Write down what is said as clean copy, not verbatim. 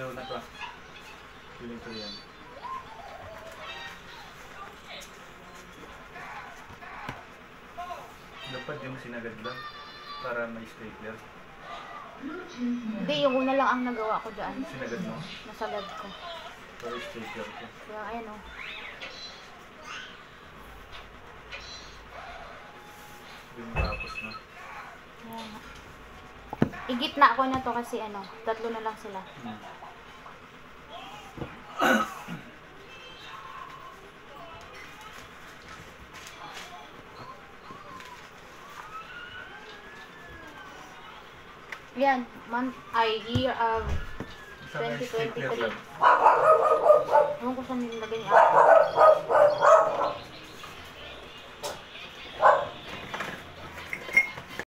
Pero na to. Piling ko yan. Dapat yung sinagad lang para may stapler. Hindi, yung una lang ang nagawa ko dyan. Sinagad mo? Nasagad ko. Para stapler ko. Kaya ayan o. Yung tapos na. Ayan. Igitna ko na to kasi ano, tatlo na lang sila. Yan, year of 2023. Ewan ko saan nilagay niya.